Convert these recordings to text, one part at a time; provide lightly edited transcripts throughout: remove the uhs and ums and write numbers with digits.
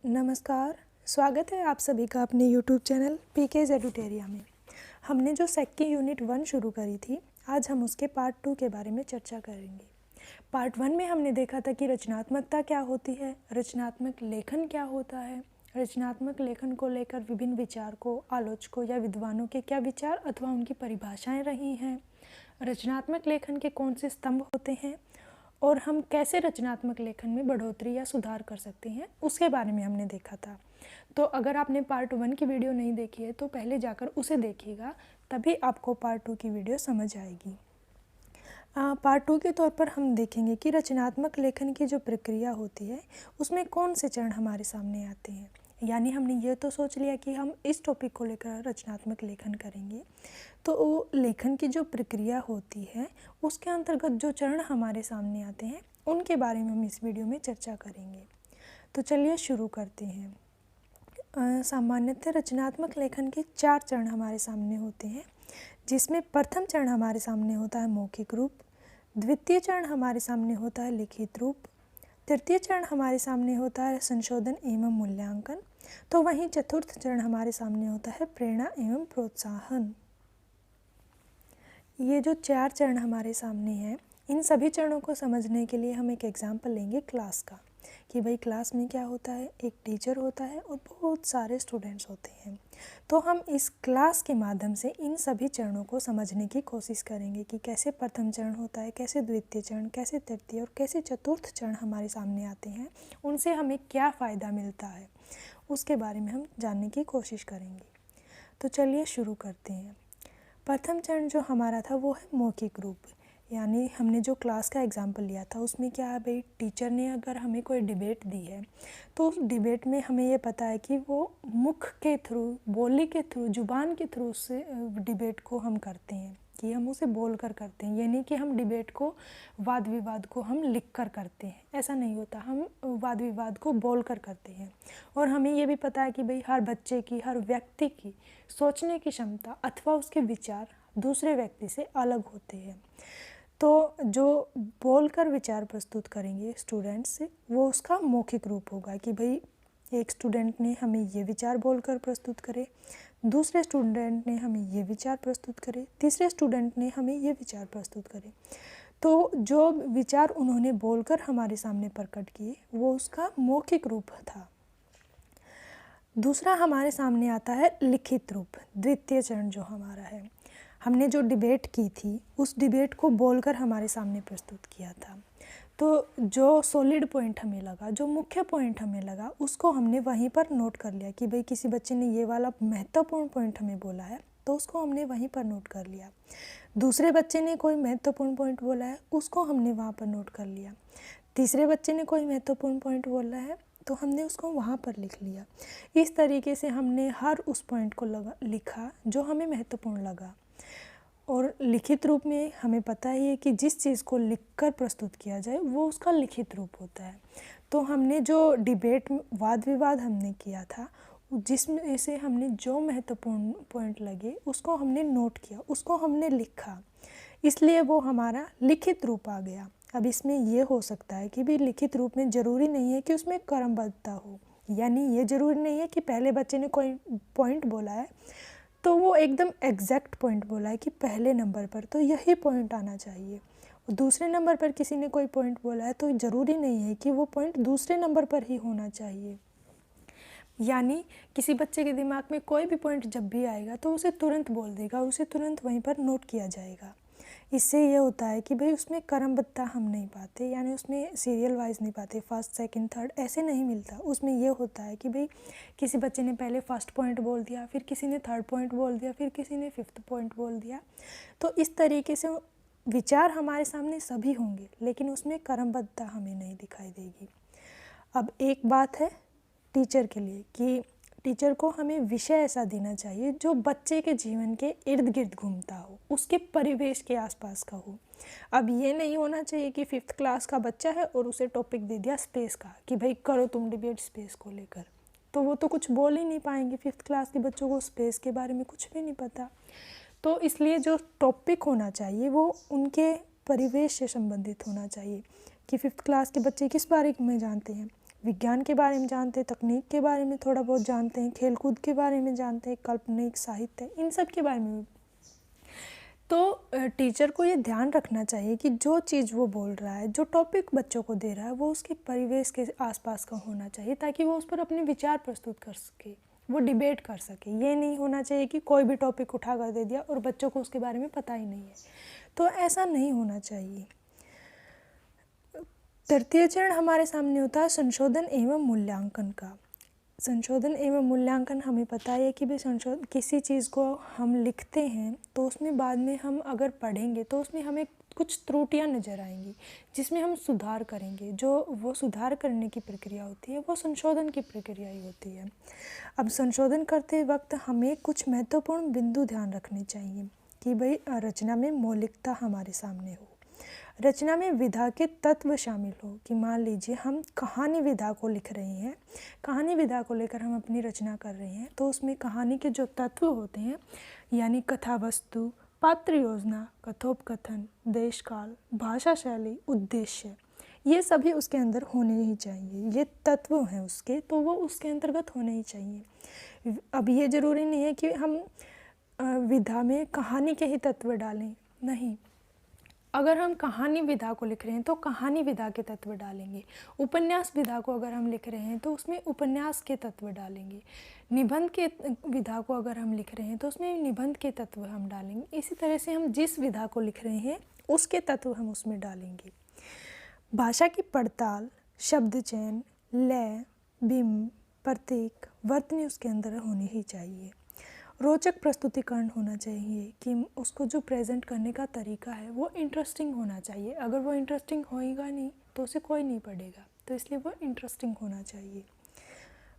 नमस्कार, स्वागत है आप सभी का अपने YouTube चैनल पीकेज एडुटेरिया में। हमने जो सेक की यूनिट 1 शुरू करी थी, आज हम उसके पार्ट 2 के बारे में चर्चा करेंगे। पार्ट 1 में हमने देखा था कि रचनात्मकता क्या होती है, रचनात्मक लेखन क्या होता है, रचनात्मक लेखन को लेकर विभिन्न विचारकों, आलोचकों या विद्वानों के क्या विचार अथवा उनकी परिभाषाएँ रही हैं, रचनात्मक लेखन के कौन से स्तंभ होते हैं और हम कैसे रचनात्मक लेखन में बढ़ोतरी या सुधार कर सकते हैं, उसके बारे में हमने देखा था। तो अगर आपने पार्ट 1 की वीडियो नहीं देखी है तो पहले जाकर उसे देखिएगा, तभी आपको पार्ट 2 की वीडियो समझ आएगी। पार्ट 2 के तौर पर हम देखेंगे कि रचनात्मक लेखन की जो प्रक्रिया होती है उसमें कौन से चरण हमारे सामने आते हैं। यानी हमने ये तो सोच लिया कि हम इस टॉपिक को लेकर रचनात्मक लेखन करेंगे, तो लेखन की जो प्रक्रिया होती है उसके अंतर्गत जो चरण हमारे सामने आते हैं उनके बारे में हम इस वीडियो में चर्चा करेंगे। तो चलिए शुरू करते हैं। सामान्यतः रचनात्मक लेखन के 4 चरण हमारे सामने होते हैं, जिसमें प्रथम चरण हमारे सामने होता है मौखिक रूप, द्वितीय चरण हमारे सामने होता है लिखित रूप, तृतीय चरण हमारे सामने होता है संशोधन एवं मूल्यांकन, तो वहीं चतुर्थ चरण हमारे सामने होता है प्रेरणा एवं प्रोत्साहन। ये जो 4 चरण हमारे सामने हैं, इन सभी चरणों को समझने के लिए हम एक एग्जाम्पल लेंगे क्लास का, कि भाई क्लास में क्या होता है, एक टीचर होता है और बहुत सारे स्टूडेंट्स होते हैं। तो हम इस क्लास के माध्यम से इन सभी चरणों को समझने की कोशिश करेंगे कि कैसे प्रथम चरण होता है, कैसे द्वितीय चरण, कैसे तृतीय और कैसे चतुर्थ चरण हमारे सामने आते हैं, उनसे हमें क्या फ़ायदा मिलता है, उसके बारे में हम जानने की कोशिश करेंगे। तो चलिए शुरू करते हैं। प्रथम चरण जो हमारा था वो है मौखिक रूप, यानी हमने जो क्लास का एग्जाम्पल लिया था उसमें क्या है भाई, टीचर ने अगर हमें कोई डिबेट दी है तो उस डिबेट में हमें ये पता है कि वो मुख के थ्रू, बोली के थ्रू, जुबान के थ्रू से डिबेट को हम करते हैं, कि हम उसे बोल कर करते हैं। ये नहीं कि हम डिबेट को, वाद विवाद को हम लिख कर करते हैं, ऐसा नहीं होता। हम वाद विवाद को बोल कर करते हैं। और हमें ये भी पता है कि भाई हर बच्चे की, हर व्यक्ति की सोचने की क्षमता अथवा उसके विचार दूसरे व्यक्ति से अलग होते हैं। तो जो बोलकर विचार प्रस्तुत करेंगे स्टूडेंट्स से, वो उसका मौखिक रूप होगा कि भाई एक स्टूडेंट ने हमें ये विचार बोलकर प्रस्तुत करे, दूसरे स्टूडेंट ने हमें ये विचार प्रस्तुत करे, तीसरे स्टूडेंट ने हमें ये विचार प्रस्तुत करे। तो जो विचार उन्होंने बोलकर हमारे सामने प्रकट किए वो उसका मौखिक रूप था। दूसरा हमारे सामने आता है लिखित रूप, द्वितीय चरण जो हमारा है। हमने जो डिबेट की थी उस डिबेट को बोलकर हमारे सामने प्रस्तुत किया था। तो जो सॉलिड पॉइंट हमें लगा, जो मुख्य पॉइंट हमें लगा, उसको हमने वहीं पर नोट कर लिया कि भाई किसी बच्चे ने ये वाला महत्वपूर्ण पॉइंट हमें बोला है, तो उसको हमने वहीं पर नोट कर लिया। दूसरे बच्चे ने कोई महत्वपूर्ण पॉइंट बोला है, उसको हमने वहाँ पर नोट कर लिया। तीसरे बच्चे ने कोई महत्वपूर्ण पॉइंट बोला है तो हमने उसको वहाँ पर लिख लिया। इस तरीके से हमने हर उस पॉइंट को लिखा जो हमें महत्वपूर्ण लगा। और लिखित रूप में हमें पता ही है कि जिस चीज़ को लिखकर प्रस्तुत किया जाए वो उसका लिखित रूप होता है। तो हमने जो डिबेट, वाद विवाद हमने किया था, जिसमें से हमने जो महत्वपूर्ण पॉइंट लगे उसको हमने नोट किया, उसको हमने लिखा, इसलिए वो हमारा लिखित रूप आ गया। अब इसमें ये हो सकता है कि भी लिखित रूप में ज़रूरी नहीं है कि उसमें क्रमबद्धता हो, यानी ये ज़रूरी नहीं है कि पहले बच्चे ने कोई पॉइंट बोला है तो वो एकदम एग्जैक्ट पॉइंट बोला है कि पहले नंबर पर तो यही पॉइंट आना चाहिए। दूसरे नंबर पर किसी ने कोई पॉइंट बोला है तो ज़रूरी नहीं है कि वो पॉइंट दूसरे नंबर पर ही होना चाहिए। यानी किसी बच्चे के दिमाग में कोई भी पॉइंट जब भी आएगा तो उसे तुरंत बोल देगा, उसे तुरंत वहीं पर नोट किया जाएगा। इससे ये होता है कि भाई उसमें क्रमबद्धता हम नहीं पाते, यानी उसमें सीरियल वाइज नहीं पाते, फर्स्ट सेकंड थर्ड ऐसे नहीं मिलता। उसमें ये होता है कि भाई किसी बच्चे ने पहले फर्स्ट पॉइंट बोल दिया, फिर किसी ने थर्ड पॉइंट बोल दिया, फिर किसी ने फिफ्थ पॉइंट बोल दिया। तो इस तरीके से विचार हमारे सामने सभी होंगे, लेकिन उसमें क्रमबद्धता हमें नहीं दिखाई देगी। अब एक बात है टीचर के लिए कि टीचर को हमें विषय ऐसा देना चाहिए जो बच्चे के जीवन के इर्द गिर्द घूमता हो, उसके परिवेश के आसपास का हो। अब ये नहीं होना चाहिए कि 5th क्लास का बच्चा है और उसे टॉपिक दे दिया स्पेस का कि भाई करो तुम डिबेट स्पेस को लेकर, तो वो तो कुछ बोल ही नहीं पाएंगे। 5th क्लास के बच्चों को स्पेस के बारे में कुछ भी नहीं पता। तो इसलिए जो टॉपिक होना चाहिए वो उनके परिवेश से संबंधित होना चाहिए कि 5th क्लास के बच्चे किस बारे में जानते हैं, विज्ञान के बारे में जानते हैं, तकनीक के बारे में थोड़ा बहुत जानते हैं, खेलकूद के बारे में जानते हैं, काल्पनिक साहित्य, इन सब के बारे में। तो टीचर को ये ध्यान रखना चाहिए कि जो चीज़ वो बोल रहा है, जो टॉपिक बच्चों को दे रहा है, वो उसके परिवेश के आसपास का होना चाहिए, ताकि वो उस पर अपने विचार प्रस्तुत कर सके, वो डिबेट कर सके। ये नहीं होना चाहिए कि कोई भी टॉपिक उठा कर दे दिया और बच्चों को उसके बारे में पता ही नहीं है। तो ऐसा नहीं होना चाहिए। तृतीय चरण हमारे सामने होता है संशोधन एवं मूल्यांकन का। संशोधन एवं मूल्यांकन हमें पता है कि भाई किसी चीज़ को हम लिखते हैं तो उसमें बाद में हम अगर पढ़ेंगे तो उसमें हमें कुछ त्रुटियां नज़र आएंगी, जिसमें हम सुधार करेंगे। जो वो सुधार करने की प्रक्रिया होती है वो संशोधन की प्रक्रिया ही होती है। अब संशोधन करते वक्त हमें कुछ महत्वपूर्ण बिंदु ध्यान रखने चाहिए कि भाई रचना में मौलिकता हमारे सामने हो, रचना में विधा के तत्व शामिल हो। कि मान लीजिए हम कहानी विधा को लिख रहे हैं, कहानी विधा को लेकर हम अपनी रचना कर रहे हैं, तो उसमें कहानी के जो तत्व होते हैं यानी कथा वस्तु, पात्र योजना, कथोपकथन, देश काल, भाषा शैली, उद्देश्य, ये सभी उसके अंदर होने ही चाहिए। ये तत्व हैं उसके, तो वो उसके अंतर्गत होने ही चाहिए। अब ये ज़रूरी नहीं है कि हम विधा में कहानी के ही तत्व डालें, नहीं। अगर हम कहानी विधा को लिख रहे हैं तो कहानी विधा के तत्व डालेंगे। उपन्यास विधा को अगर हम लिख रहे हैं तो उसमें उपन्यास के तत्व डालेंगे। निबंध के विधा को अगर हम लिख रहे हैं तो उसमें निबंध के तत्व हम डालेंगे। इसी तरह से हम जिस विधा को लिख रहे हैं उसके तत्व हम उसमें डालेंगे। भाषा की पड़ताल, शब्द चयन, लय, बिंब, प्रतीक, वर्तनी उसके अंदर होनी ही चाहिए। रोचक प्रस्तुतिकरण होना चाहिए कि उसको जो प्रेजेंट करने का तरीका है वो इंटरेस्टिंग होना चाहिए। अगर वो इंटरेस्टिंग होएगा नहीं तो उसे कोई नहीं पढ़ेगा, तो इसलिए वो इंटरेस्टिंग होना चाहिए।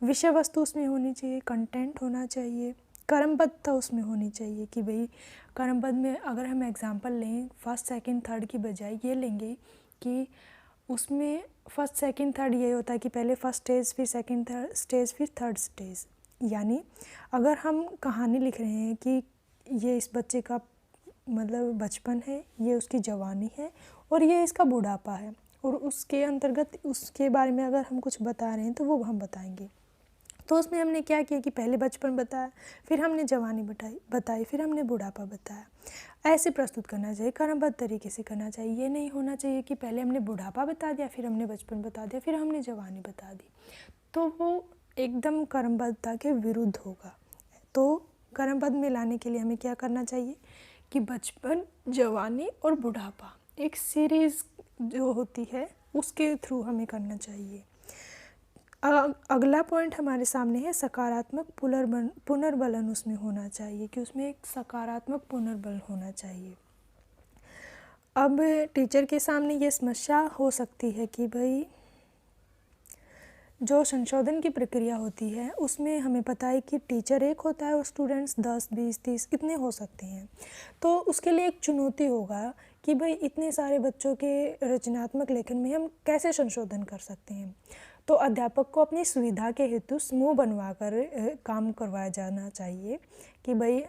विषय वस्तु उसमें होनी चाहिए, कंटेंट होना चाहिए, क्रमबद्धता उसमें होनी चाहिए। कि भाई क्रमबद्ध में अगर हम एग्जांपल लें फर्स्ट सेकंड थर्ड की बजाय ये लेंगे कि उसमें फर्स्ट सेकंड थर्ड ये होता है कि पहले फर्स्ट स्टेज, फिर सेकंड थर्ड स्टेज, फिर थर्ड स्टेज। यानी अगर हम कहानी लिख रहे हैं कि ये इस बच्चे का मतलब बचपन है, ये उसकी जवानी है और ये इसका बुढ़ापा है, और उसके अंतर्गत उसके बारे में अगर हम कुछ बता रहे हैं तो वो हम बताएंगे। तो उसमें हमने क्या किया कि पहले बचपन बताया, फिर हमने जवानी बताई, फिर हमने बुढ़ापा बताया। ऐसे प्रस्तुत करना चाहिए, क्रमबद्ध तरीके से करना चाहिए। ये नहीं होना चाहिए कि पहले हमने बुढ़ापा बता दिया, फिर हमने बचपन बता दिया, फिर हमने जवानी बता दी, तो वो एकदम क्रमबद्धता के विरुद्ध होगा। तो क्रमबद्ध में लाने के लिए हमें क्या करना चाहिए कि बचपन, जवानी और बुढ़ापा एक सीरीज़ जो होती है उसके थ्रू हमें करना चाहिए। अगला पॉइंट हमारे सामने है सकारात्मक पुनर्बलन उसमें होना चाहिए, कि उसमें एक सकारात्मक पुनर्बल होना चाहिए। अब टीचर के सामने ये समस्या हो सकती है कि भाई जो संशोधन की प्रक्रिया होती है उसमें हमें पता है कि टीचर एक होता है और स्टूडेंट्स 10, 20, 30 इतने हो सकते हैं। तो उसके लिए एक चुनौती होगा कि भाई इतने सारे बच्चों के रचनात्मक लेखन में हम कैसे संशोधन कर सकते हैं। तो अध्यापक को अपनी सुविधा के हेतु समूह बनवा कर काम करवाया जाना चाहिए कि भाई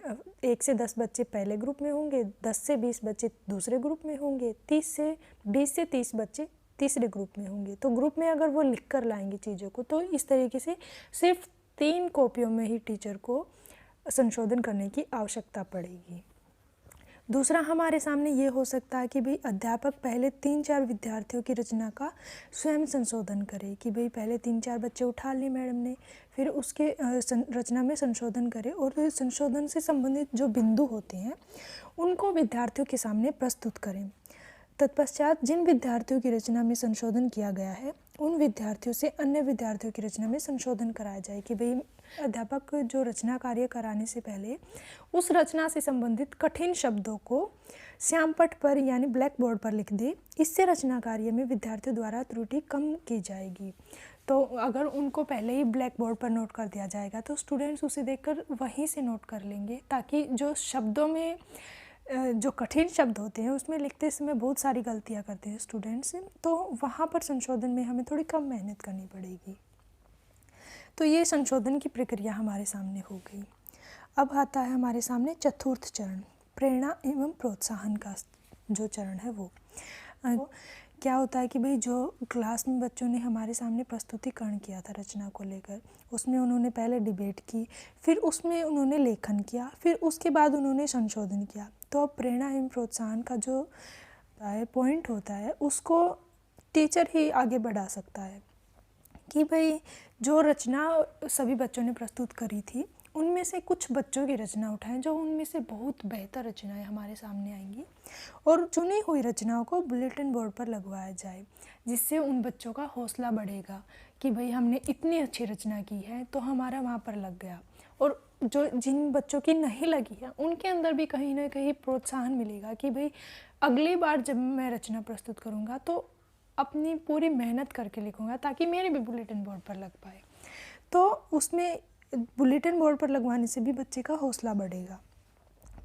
1 से 10 बच्चे पहले ग्रुप में होंगे, 10 से 20 बच्चे दूसरे ग्रुप में होंगे, 20 से 30 बच्चे तीसरे ग्रुप में होंगे। तो ग्रुप में अगर वो लिख कर लाएंगे चीज़ों को तो इस तरीके से सिर्फ 3 कॉपियों में ही टीचर को संशोधन करने की आवश्यकता पड़ेगी। दूसरा हमारे सामने ये हो सकता है कि भाई अध्यापक पहले 3-4 विद्यार्थियों की रचना का स्वयं संशोधन करे, कि भाई पहले 3-4 बच्चे उठा लिए मैडम ने, फिर उसके रचना में संशोधन करे और संशोधन से संबंधित जो बिंदु होते हैं उनको विद्यार्थियों के सामने प्रस्तुत करें। तत्पश्चात जिन विद्यार्थियों की रचना में संशोधन किया गया है उन विद्यार्थियों से अन्य विद्यार्थियों की रचना में संशोधन कराया जाए। कि भाई अध्यापक जो रचना कार्य कराने से पहले उस रचना से संबंधित कठिन शब्दों को श्यामपट्ट पर यानी ब्लैक बोर्ड पर लिख दे। इससे रचना कार्य में विद्यार्थियों द्वारा त्रुटि कम की जाएगी। तो अगर उनको पहले ही ब्लैक बोर्ड पर नोट कर दिया जाएगा तो स्टूडेंट्स उसे देखकर वहीं से नोट कर लेंगे, ताकि जो शब्दों में जो कठिन शब्द होते हैं उसमें लिखते समय बहुत सारी गलतियां करते हैं स्टूडेंट्स, तो वहाँ पर संशोधन में हमें थोड़ी कम मेहनत करनी पड़ेगी। तो ये संशोधन की प्रक्रिया हमारे सामने हो गई। अब आता है हमारे सामने चतुर्थ चरण, प्रेरणा एवं प्रोत्साहन का जो चरण है वो क्या होता है कि भाई जो क्लास में बच्चों ने हमारे सामने प्रस्तुतिकरण किया था रचना को लेकर, उसमें उन्होंने पहले डिबेट की, फिर उसमें उन्होंने लेखन किया, फिर उसके बाद उन्होंने संशोधन किया। तो अब प्रेरणा एवं प्रोत्साहन का जो पॉइंट होता है उसको टीचर ही आगे बढ़ा सकता है कि भाई जो रचना सभी बच्चों ने प्रस्तुत करी थी उनमें से कुछ बच्चों की रचना उठाएं जो उनमें से बहुत बेहतर रचनाएं हमारे सामने आएंगी, और चुनी हुई रचनाओं को बुलेटिन बोर्ड पर लगवाया जाए, जिससे उन बच्चों का हौसला बढ़ेगा कि भाई हमने इतनी अच्छी रचना की है तो हमारा वहाँ पर लग गया। और जो जिन बच्चों की नहीं लगी है उनके अंदर भी कहीं ना कहीं प्रोत्साहन मिलेगा कि भाई अगली बार जब मैं रचना प्रस्तुत करूँगा तो अपनी पूरी मेहनत करके लिखूँगा ताकि मेरे भी बुलेटिन बोर्ड पर लग पाए। तो उसमें बुलेटिन बोर्ड पर लगवाने से भी बच्चे का हौसला बढ़ेगा।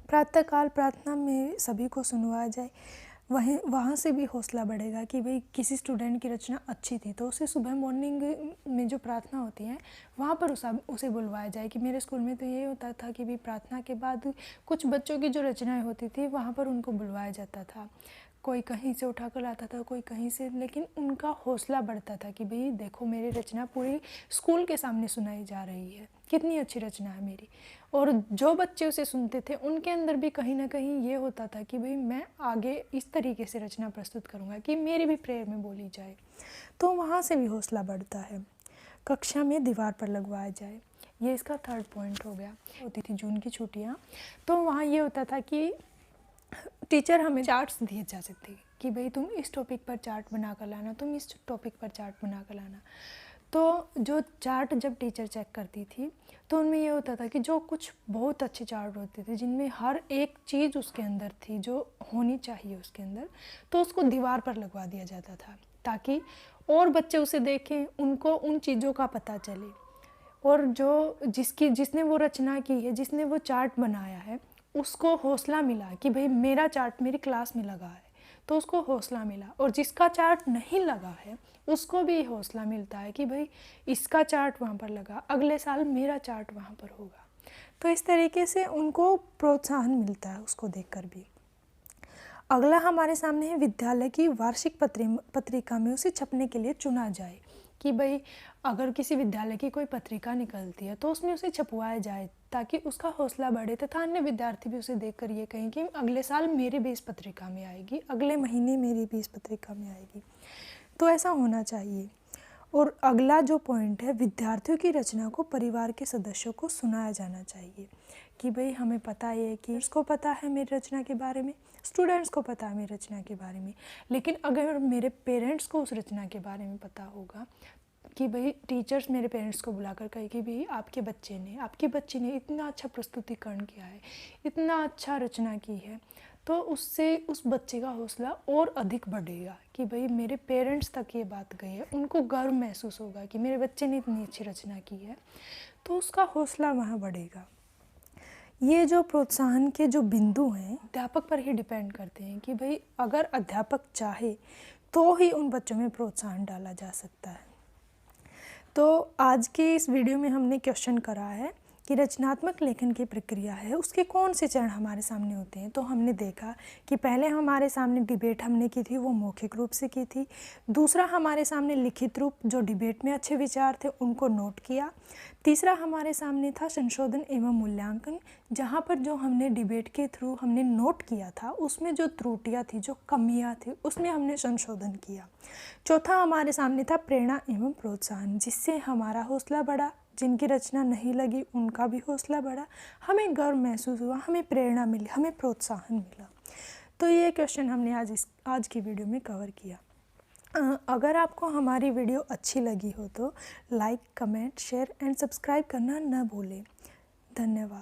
प्रातःकाल प्रार्थना में सभी को सुनवाया जाए, वहाँ से भी हौसला बढ़ेगा कि भाई किसी स्टूडेंट की रचना अच्छी थी तो उसे सुबह मॉर्निंग में जो प्रार्थना होती है वहाँ पर उसे बुलवाया जाए। कि मेरे स्कूल में तो ये होता था कि भाई प्रार्थना के बाद कुछ बच्चों की जो रचनाएं होती थी वहाँ पर उनको बुलवाया जाता था। कोई कहीं से उठा कर लाता था, कोई कहीं से, लेकिन उनका हौसला बढ़ता था कि भाई देखो मेरी रचना पूरी स्कूल के सामने सुनाई जा रही है, कितनी अच्छी रचना है मेरी। और जो बच्चे उसे सुनते थे उनके अंदर भी कहीं ना कहीं ये होता था कि भाई मैं आगे इस तरीके से रचना प्रस्तुत करूँगा कि मेरी भी प्रेयर में बोली जाए, तो वहाँ से भी हौसला बढ़ता है। कक्षा में दीवार पर लगवाया जाए, ये इसका थर्ड पॉइंट हो गया। होती थी जून की छुट्टियाँ, तो वहाँ ये होता था कि टीचर हमें चार्ट्स दिए जाते थे कि भाई तुम इस टॉपिक पर चार्ट बना कर लाना, तुम इस टॉपिक पर चार्ट बना कर लाना। तो जो चार्ट जब टीचर चेक करती थी तो उनमें ये होता था कि जो कुछ बहुत अच्छे चार्ट होते थे जिनमें हर एक चीज़ उसके अंदर थी जो होनी चाहिए उसके अंदर, तो उसको दीवार पर लगवा दिया जाता था ताकि और बच्चे उसे देखें, उनको उन चीज़ों का पता चले। और जो जिसने वो रचना की है, जिसने वो चार्ट बनाया है, उसको हौसला मिला कि भाई मेरा चार्ट मेरी क्लास में लगा है, तो उसको हौसला मिला। और जिसका चार्ट नहीं लगा है उसको भी हौसला मिलता है कि भाई इसका चार्ट वहाँ पर लगा, अगले साल मेरा चार्ट वहाँ पर होगा। तो इस तरीके से उनको प्रोत्साहन मिलता है उसको देखकर भी। अगला हमारे सामने है विद्यालय की वार्षिक पत्रिका में उसे छपने के लिए चुना जाए कि भाई अगर किसी विद्यालय की कोई पत्रिका निकलती है तो उसमें उसे छपवाया जाए ताकि उसका हौसला बढ़े तथा अन्य विद्यार्थी भी उसे देखकर ये कहें कि अगले साल मेरी भी इस पत्रिका में आएगी, अगले महीने मेरी भी इस पत्रिका में आएगी। तो ऐसा होना चाहिए। और अगला जो पॉइंट है, विद्यार्थियों की रचना को परिवार के सदस्यों को सुनाया जाना चाहिए कि भाई हमें पता है कि इसको पता है मेरी रचना के बारे में, स्टूडेंट्स को पता है मेरी रचना के बारे में, लेकिन अगर मेरे पेरेंट्स को उस रचना के बारे में पता होगा कि भाई टीचर्स मेरे पेरेंट्स को बुलाकर कहे कि भाई आपके बच्चे ने इतना अच्छा प्रस्तुतिकरण किया है, इतना अच्छा रचना की है, तो उससे उस बच्चे का हौसला और अधिक बढ़ेगा कि भाई मेरे पेरेंट्स तक ये बात गई है, उनको गर्व महसूस होगा कि मेरे बच्चे ने इतनी अच्छी रचना की है, तो उसका हौसला वहाँ बढ़ेगा। ये जो प्रोत्साहन के जो बिंदु हैं अध्यापक पर ही डिपेंड करते हैं कि भाई अगर अध्यापक चाहे तो ही उन बच्चों में प्रोत्साहन डाला जा सकता है। तो आज के इस वीडियो में हमने क्वेश्चन करा है कि रचनात्मक लेखन की प्रक्रिया है उसके कौन से चरण हमारे सामने होते हैं। तो हमने देखा कि पहले हमारे सामने डिबेट हमने की थी, वो मौखिक रूप से की थी। दूसरा हमारे सामने लिखित रूप, जो डिबेट में अच्छे विचार थे उनको नोट किया। तीसरा हमारे सामने था संशोधन एवं मूल्यांकन, जहाँ पर जो हमने डिबेट के थ्रू हमने नोट किया था उसमें जो त्रुटियाँ थी, जो कमियाँ थी, उसमें हमने संशोधन किया। चौथा हमारे सामने था प्रेरणा एवं प्रोत्साहन, जिससे हमारा हौसला बढ़ा, जिनकी रचना नहीं लगी उनका भी हौसला बढ़ा, हमें गर्व महसूस हुआ, हमें प्रेरणा मिली, हमें प्रोत्साहन मिला। तो ये क्वेश्चन हमने आज की वीडियो में कवर किया। अगर आपको हमारी वीडियो अच्छी लगी हो तो like, comment, share and subscribe करना न भूलें। धन्यवाद।